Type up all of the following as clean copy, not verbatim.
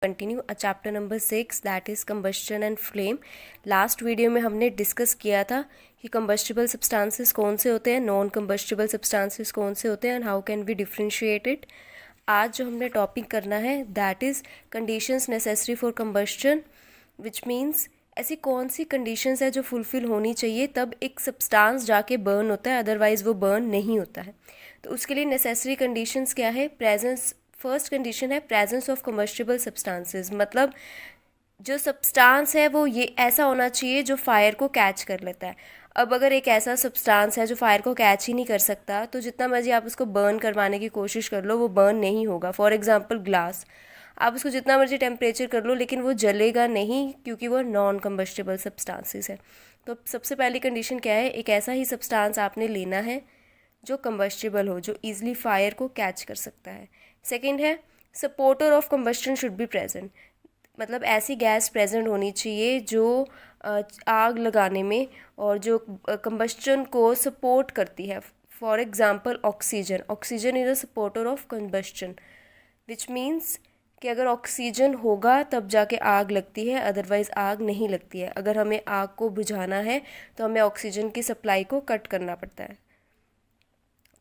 Continue chapter number 6 that is combustion and flame. Last video में हमने discuss किया था कि कंबस्टिबल सब्सटेंसेस कौन से होते हैं, नॉन कंबस्टिबल सब्सटेंसेस कौन से होते हैं and how can we differentiate it. आज जो हमने टॉपिक करना है that is conditions necessary for combustion, which means ऐसी कौन सी कंडीशंस है जो फुलफ़िल होनी चाहिए तब एक सब्सटेंस जाके बर्न होता है, अदरवाइज़ वो बर्न नहीं होता है। तो उसके लिए नेसेसरी कंडीशंस क्या है? प्रेजेंस, फर्स्ट कंडीशन है प्रेजेंस ऑफ कम्बस्टिबल सब्सटेंसेस, मतलब जो सब्सटेंस है वो ये ऐसा होना चाहिए जो फायर को कैच कर लेता है। अब अगर एक ऐसा सब्सटेंस है जो फायर को कैच ही नहीं कर सकता तो जितना मर्जी आप उसको बर्न करवाने की कोशिश कर लो वो बर्न नहीं होगा। फॉर एग्जांपल ग्लास, आप उसको जितना मर्जी टेम्परेचर कर लो लेकिन वो जलेगा नहीं क्योंकि वो नॉन कम्बस्टिबल सब्सटेंसेस है। तो सबसे पहली कंडीशन क्या है? एक ऐसा ही सब्सटेंस आपने लेना है जो कम्बस्टिबल हो, जो ईजिली फायर को कैच कर सकता है। सेकेंड है supporter of combustion should be present, मतलब ऐसी गैस प्रेजेंट होनी चाहिए जो आग लगाने में और जो कम्बस्टन को सपोर्ट करती है। For example oxygen, oxygen is a supporter of combustion, which means कि अगर ऑक्सीजन होगा तब जाके आग लगती है, अदरवाइज़ आग नहीं लगती है। अगर हमें आग को बुझाना है तो हमें ऑक्सीजन की सप्लाई को कट करना पड़ता है।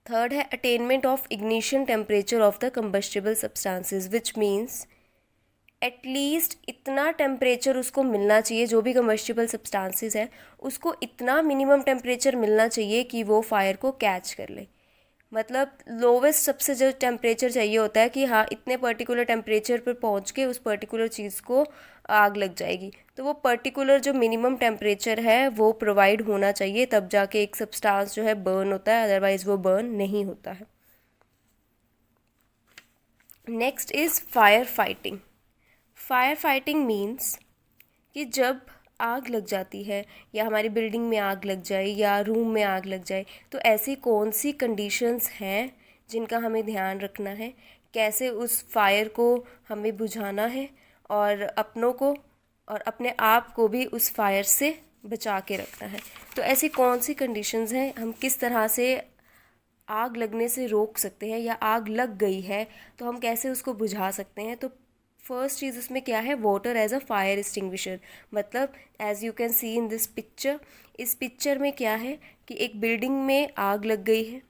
थर्ड है attainment of ignition temperature of the combustible substances, which means at least इतना टेम्परेचर उसको मिलना चाहिए, जो भी कंबस्टिबल सब्सटेंसेस है उसको इतना मिनिमम टेम्परेचर मिलना चाहिए कि वो फायर को कैच कर ले। मतलब लोवेस्ट सबसे जो टेम्परेचर चाहिए होता है कि हाँ इतने पर्टिकुलर टेम्परेचर पर पहुँच के उस पर्टिकुलर चीज़ को आग लग जाएगी। तो वो पर्टिकुलर जो मिनिमम टेम्परेचर है वो प्रोवाइड होना चाहिए, तब जाके एक सब्सटेंस जो है बर्न होता है, अदरवाइज वो बर्न नहीं होता है। Next is fire fighting. Fire fighting means कि जब आग लग जाती है या हमारी बिल्डिंग में आग लग जाए या रूम में आग लग जाए तो ऐसी कौन सी कंडीशंस हैं जिनका हमें ध्यान रखना है, कैसे उस फायर को हमें बुझाना है और अपनों को और अपने आप को भी उस फायर से बचा के रखना है। तो ऐसी कौन सी कंडीशंस हैं, हम किस तरह से आग लगने से रोक सकते हैं, या आग लग गई है तो हम कैसे उसको बुझा सकते हैं। तो फर्स्ट चीज़ उसमें क्या है? Water as a fire extinguisher. मतलब as you can see in this picture, इस पिक्चर में क्या है कि एक बिल्डिंग में आग लग गई है।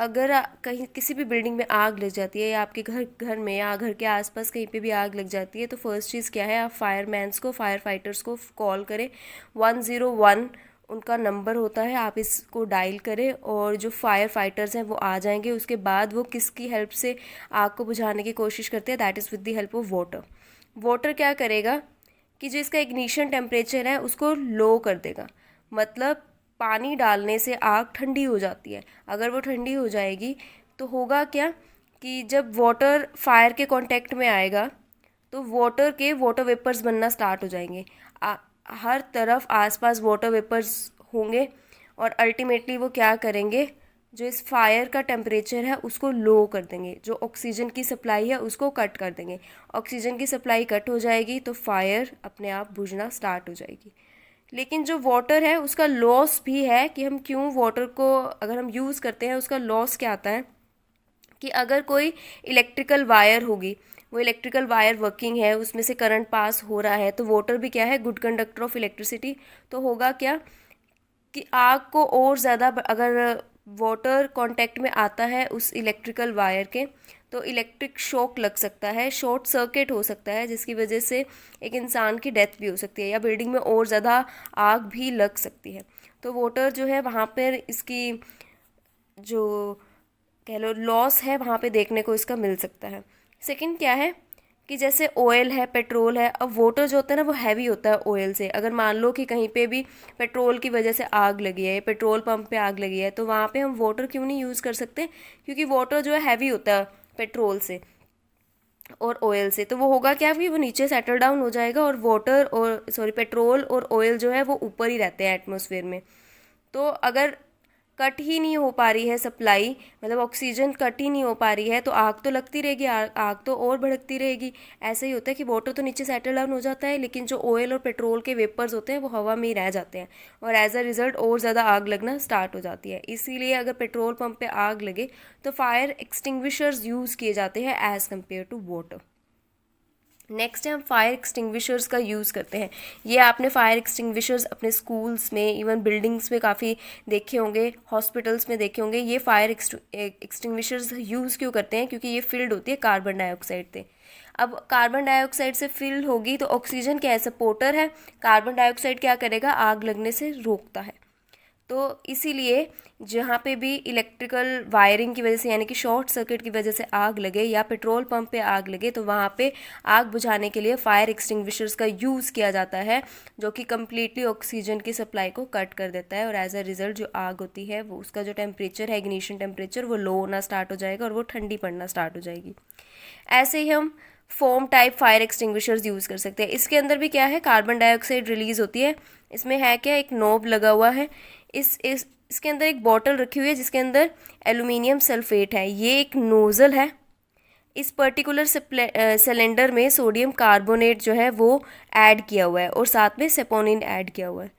अगर कहीं किसी भी बिल्डिंग में आग लग जाती है या आपके घर में या घर के आसपास कहीं पे भी आग लग जाती है तो फर्स्ट चीज़ क्या है? आप फायरमैन्स को, फायर फाइटर्स को कॉल करें। 101 उनका नंबर होता है, आप इसको डायल करें और जो फायर फाइटर्स हैं वो आ जाएंगे। उसके बाद वो किसकी हेल्प से आग को बुझाने की कोशिश करते हैं? That is with the help of water. Water क्या करेगा कि जो इसका इग्निशन टेम्परेचर है उसको लो कर देगा। मतलब पानी डालने से आग ठंडी हो जाती है। अगर वो ठंडी हो जाएगी तो होगा क्या कि जब वाटर फायर के कांटेक्ट में आएगा तो वाटर के वाटर वेपर्स बनना स्टार्ट हो जाएंगे। हर तरफ आसपास वाटर वेपर्स होंगे और अल्टीमेटली वो क्या करेंगे, जो इस फायर का टेम्परेचर है उसको लो कर देंगे, जो ऑक्सीजन की सप्लाई है उसको कट कर देंगे। ऑक्सीजन की सप्लाई कट हो जाएगी तो फायर अपने आप बुझना स्टार्ट हो जाएगी। लेकिन जो वाटर है उसका लॉस भी है कि हम क्यों वाटर को अगर हम यूज़ करते हैं उसका लॉस क्या आता है कि अगर कोई इलेक्ट्रिकल वायर होगी, वो इलेक्ट्रिकल वायर वर्किंग है, उसमें से करंट पास हो रहा है, तो वाटर भी क्या है? Good conductor of electricity. तो होगा क्या कि आग को और ज़्यादा अगर वाटर कांटेक्ट में आता है उस इलेक्ट्रिकल वायर के तो इलेक्ट्रिक शॉक लग सकता है, शॉर्ट सर्किट हो सकता है, जिसकी वजह से एक इंसान की डेथ भी हो सकती है या बिल्डिंग में और ज़्यादा आग भी लग सकती है। तो वाटर जो है वहाँ पर इसकी जो कह लो लॉस है वहाँ पे देखने को इसका मिल सकता है। सेकंड क्या है कि जैसे ऑयल है, पेट्रोल है, अब वाटर जो होता है ना वो हैवी होता है ऑयल से। अगर मान लो कि कहीं पे भी पेट्रोल की वजह से आग लगी है, पेट्रोल पंप पे आग लगी है, तो वहाँ पे हम वाटर क्यों नहीं यूज़ कर सकते? क्योंकि वाटर जो है हैवी होता है पेट्रोल से और ऑयल से। तो वो होगा क्या कि वो नीचे सेटल डाउन हो जाएगा और वाटर और सॉरी पेट्रोल और ऑयल जो है वो ऊपर ही रहते हैं एटमॉस्फेयर में। तो अगर कट ही नहीं हो पा रही है सप्लाई, मतलब ऑक्सीजन कट ही नहीं हो पा रही है, तो आग तो लगती रहेगी, आग तो और भड़कती रहेगी। ऐसे ही होता है कि वाटर तो नीचे सेटल डाउन हो जाता है लेकिन जो ऑयल और पेट्रोल के वेपर्स होते हैं वो हवा में ही रह जाते हैं और एज अ रिजल्ट और ज़्यादा आग लगना स्टार्ट हो जाती है। इसीलिए अगर पेट्रोल पंप पे आग लगे तो फायर एक्सटिंग्विशर्स यूज़ किए जाते हैं as compare to water. Next है हम फायर एक्सटिंग्विशर्स का यूज़ करते हैं। ये आपने फायर एक्सटिंग्विशर्स अपने स्कूल्स में, इवन बिल्डिंग्स में काफ़ी देखे होंगे, हॉस्पिटल्स में देखे होंगे। ये फायर एक्सटिंग्विशर्स यूज़ क्यों करते हैं? क्योंकि ये फिल्ड होती है कार्बन डाइऑक्साइड से। अब कार्बन डाइऑक्साइड से फिल होगी तो ऑक्सीजन क्या है? सपोर्टर है। कार्बन डाइऑक्साइड क्या करेगा? आग लगने से रोकता है। तो इसीलिए जहाँ पे भी इलेक्ट्रिकल वायरिंग की वजह से, यानी कि शॉर्ट सर्किट की वजह से आग लगे या पेट्रोल पंप पे आग लगे, तो वहाँ पे आग बुझाने के लिए फायर एक्सटिंग्विशर्स का यूज़ किया जाता है, जो कि कम्प्लीटली ऑक्सीजन की सप्लाई को कट कर देता है। और एज अ रिजल्ट जो आग होती है वो, उसका जो टेम्परेचर है, इग्निशन टेम्परेचर, वो लो होना स्टार्ट हो जाएगा और वो ठंडी पड़ना स्टार्ट हो जाएगी। ऐसे ही हम foam type fire extinguishers use कर सकते हैं। इसके अंदर भी क्या है? कार्बन डाइऑक्साइड रिलीज होती है। इसमें है क्या? एक नोब लगा हुआ है। इसके अंदर एक बॉटल रखी हुई है जिसके अंदर एल्यूमिनियम सल्फेट है। ये एक नोज़ल है। इस पर्टिकुलर सिलेंडर में सोडियम कार्बोनेट जो है वो ऐड किया हुआ है और साथ में सेपोनिन ऐड किया हुआ है।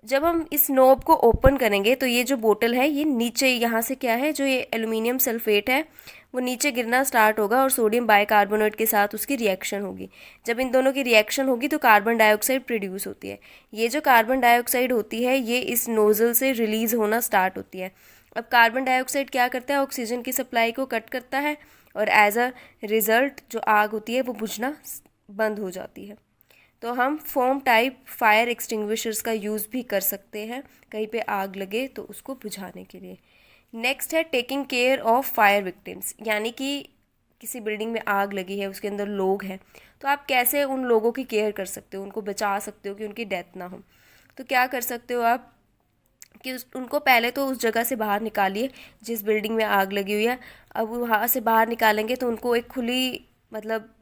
जब हम इस नोब को ओपन करेंगे तो ये जो बोतल है, ये नीचे यहाँ से क्या है, जो ये एल्यूमिनियम सल्फेट है वो नीचे गिरना स्टार्ट होगा और सोडियम बाइकार्बोनेट के साथ उसकी रिएक्शन होगी। जब इन दोनों की रिएक्शन होगी तो कार्बन डाइऑक्साइड प्रोड्यूस होती है। ये जो कार्बन डाइऑक्साइड होती है ये इस नोज़ल से रिलीज़ होना स्टार्ट होती है। अब कार्बन डाइऑक्साइड क्या करता है? ऑक्सीजन की सप्लाई को कट करता है और एज अ रिज़ल्ट जो आग होती है वो बुझना बंद हो जाती है। तो हम फोम टाइप फायर एक्सटिंग्विशर्स का यूज़ भी कर सकते हैं कहीं पे आग लगे तो उसको बुझाने के लिए। नेक्स्ट है taking care of fire victims, यानी कि किसी बिल्डिंग में आग लगी है, उसके अंदर लोग हैं, तो आप कैसे उन लोगों की केयर कर सकते हो, उनको बचा सकते हो कि उनकी डेथ ना हो। तो क्या कर सकते हो आप कि उनको पहले तो उस जगह से बाहर निकालिए जिस बिल्डिंग में आग लगी हुई है। अब वहाँ से बाहर निकालेंगे तो उनको एक खुली, मतलब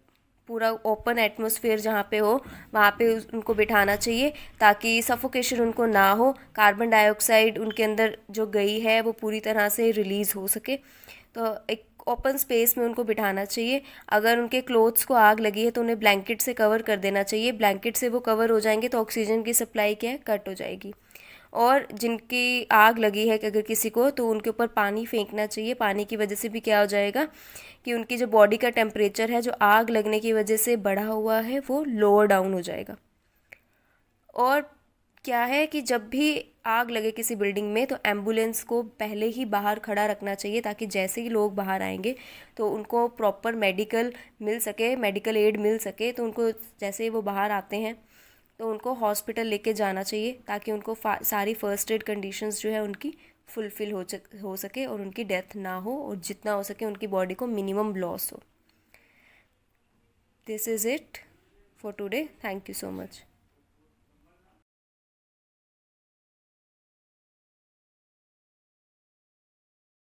पूरा ओपन एटमॉस्फेयर जहाँ पे हो वहाँ पे उनको बिठाना चाहिए ताकि सफोकेशन उनको ना हो, कार्बन डाइऑक्साइड उनके अंदर जो गई है वो पूरी तरह से रिलीज़ हो सके। तो एक ओपन स्पेस में उनको बिठाना चाहिए। अगर उनके क्लोथ्स को आग लगी है तो उन्हें ब्लैंकेट से कवर कर देना चाहिए। ब्लैंकेट से वो कवर हो जाएंगे तो ऑक्सीजन की सप्लाई क्या है? कट हो जाएगी। और जिनकी आग लगी है कि अगर किसी को, तो उनके ऊपर पानी फेंकना चाहिए। पानी की वजह से भी क्या हो जाएगा कि उनकी जो बॉडी का टेम्परेचर है जो आग लगने की वजह से बढ़ा हुआ है वो लोअर डाउन हो जाएगा। और क्या है कि जब भी आग लगे किसी बिल्डिंग में तो एम्बुलेंस को पहले ही बाहर खड़ा रखना चाहिए ताकि जैसे ही लोग बाहर आएंगे तो उनको प्रॉपर मेडिकल मिल सके, मेडिकल एड मिल सके। तो उनको जैसे ही वो बाहर आते हैं तो उनको हॉस्पिटल लेके जाना चाहिए ताकि उनको सारी फर्स्ट एड कंडीशंस जो है उनकी फुलफ़िल हो सके और उनकी डेथ ना हो और जितना हो सके उनकी बॉडी को मिनिमम लॉस हो। This is it for today. Thank you so much.